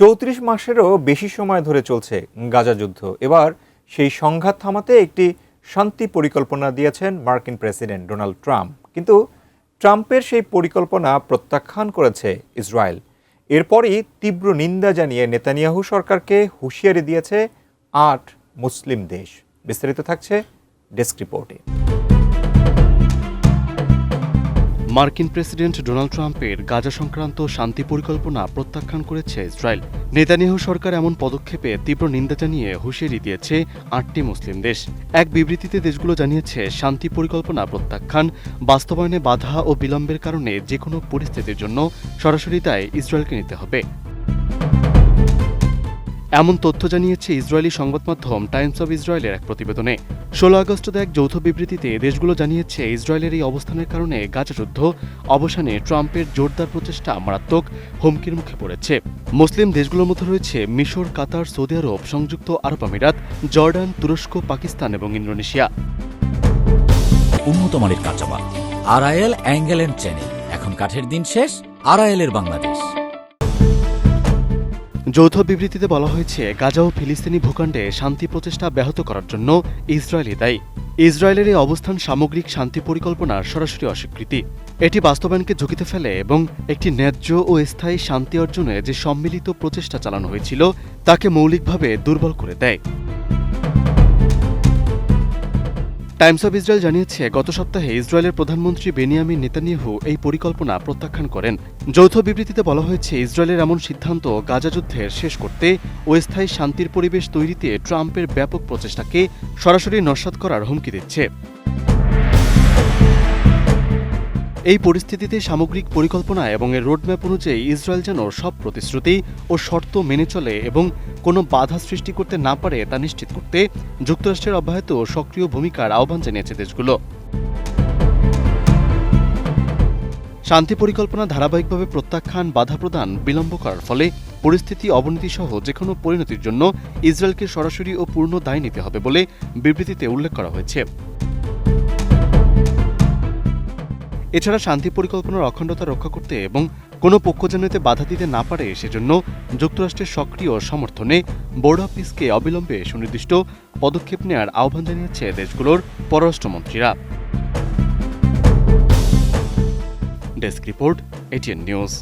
৩৪ মাসেরও বেশি সময় ধরে চলছে গাজা যুদ্ধ। এবার সেই সংঘাত থামাতে একটি শান্তি পরিকল্পনা দিয়েছেন মার্কিন প্রেসিডেন্ট ডোনাল্ড ট্রাম্প। কিন্তু ট্রাম্পের সেই পরিকল্পনা প্রত্যাখ্যান করেছে ইসরায়েল। এরপরই তীব্র নিন্দা জানিয়ে নেতানিয়াহু সরকারকে হুঁশিয়ারি দিয়েছে ৮ মুসলিম দেশ। বিস্তারিত থাকছে ডেস্ক রিপোর্টে। মার্কিন প্রেসিডেন্ট ডোনাল্ড ট্রাম্পের গাজা সংক্রান্ত শান্তি পরিকল্পনা প্রত্যাখ্যান করেছে ইসরায়েল। নেতানিয়াহু সরকার এমন পদক্ষেপে তীব্র নিন্দা জানিয়ে হুঁশিয়ারি দিয়েছে ৮টি মুসলিম দেশ। এক বিবৃতিতে দেশগুলো জানিয়েছে, শান্তি পরিকল্পনা প্রত্যাখ্যান, বাস্তবায়নে বাধা ও বিলম্বের কারণে যে কোনো পরিস্থিতির জন্য সরাসরি দায় ইসরায়েলকে নিতে হবে। এমন তথ্য জানিয়েছে ইসরায়েলি সংবাদ মাধ্যম টাইমস অব ইসরায়েলের এক প্রতিবেদনে। ১৬ আগস্ট এক যৌথ বিবৃতিতে দেশগুলো জানিয়েছে, ইসরায়েলের এই অবস্থানের কারণে গাজা যুদ্ধ অবসানে ট্রাম্পের জোরদার প্রচেষ্টা মারাত্মক হুমকির মুখে পড়েছে। মুসলিম দেশগুলোর মধ্যে রয়েছে মিশর, কাতার, সৌদি আরব, সংযুক্ত আরব আমিরাত, জর্ডান, তুরস্ক, পাকিস্তান এবং ইন্দোনেশিয়া। উন্নত মানের কাঁচামাল আরআইএল অ্যাঙ্গেল এন্ড চেনে। এখন কাঠের দিন শেষ, আরআইএল এর বাংলাদেশ। যৌথ বিবৃতিতে বলা হয়েছে, গাজা ও ফিলিস্তিনি ভূখণ্ডে শান্তি প্রচেষ্টা ব্যাহত করার জন্য ইসরায়েলই দায়ী। ইসরায়েলের এই অবস্থান সামগ্রিক শান্তি পরিকল্পনার সরাসরি অস্বীকৃতি। এটি বাস্তবায়নকে ঝুঁকিতে ফেলে এবং একটি ন্যায্য ও স্থায়ী শান্তি অর্জনে যে সম্মিলিত প্রচেষ্টা চালানো হয়েছিল তাকে মৌলিকভাবে দুর্বল করে দেয়। টাইমস অব ইসরায়েল জানিয়েছে, গত সপ্তাহে ইসরায়েলের প্রধানমন্ত্রী বেনিয়ামিন নেতানিয়াহু এই পরিকল্পনা প্রত্যাখ্যান করেন। যৌথ বিবৃতিতে বলা হয়েছে, ইসরায়েলের এমন সিদ্ধান্ত গাজা যুদ্ধের শেষ করতে ও স্থায়ী শান্তির পরিবেশ তৈরিতে ট্রাম্পের ব্যাপক প্রচেষ্টাকে সরাসরি নস্যাৎ করার হুমকি দিচ্ছে। এই পরিস্থিতিতে সামগ্রিক পরিকল্পনা এবং এর রোডম্যাপ অনুযায়ী ইসরায়েল যেন সব প্রতিশ্রুতি ও শর্ত মেনে চলে এবং কোনো বাধা সৃষ্টি করতে না পারে তা নিশ্চিত করতে যুক্তরাষ্ট্রের অব্যাহত সক্রিয় ভূমিকার আহ্বান জানিয়েছে দেশগুলো। শান্তি পরিকল্পনা ধারাবাহিকভাবে প্রত্যাখ্যান, বাধা প্রদান, বিলম্ব করার ফলে পরিস্থিতি অবনতিসহ যেকোনো পরিণতির জন্য ইসরায়েলকে সরাসরি ও পূর্ণ দায় নিতে হবে বলে বিবৃতিতে উল্লেখ করা হয়েছে। এছাড়া শান্তি পরিকল্পনার অখণ্ডতা রক্ষা করতে এবং কোনো পক্ষ যেন এতে বাধা দিতে না পারে সেজন্য যুক্তরাষ্ট্রের সক্রিয় সমর্থনে বোর্ড অব পিসকে অবিলম্বে সুনির্দিষ্ট পদক্ষেপ নেওয়ার আহ্বান জানিয়েছে দেশগুলোর পররাষ্ট্রমন্ত্রীরা। Desk report, ATN news.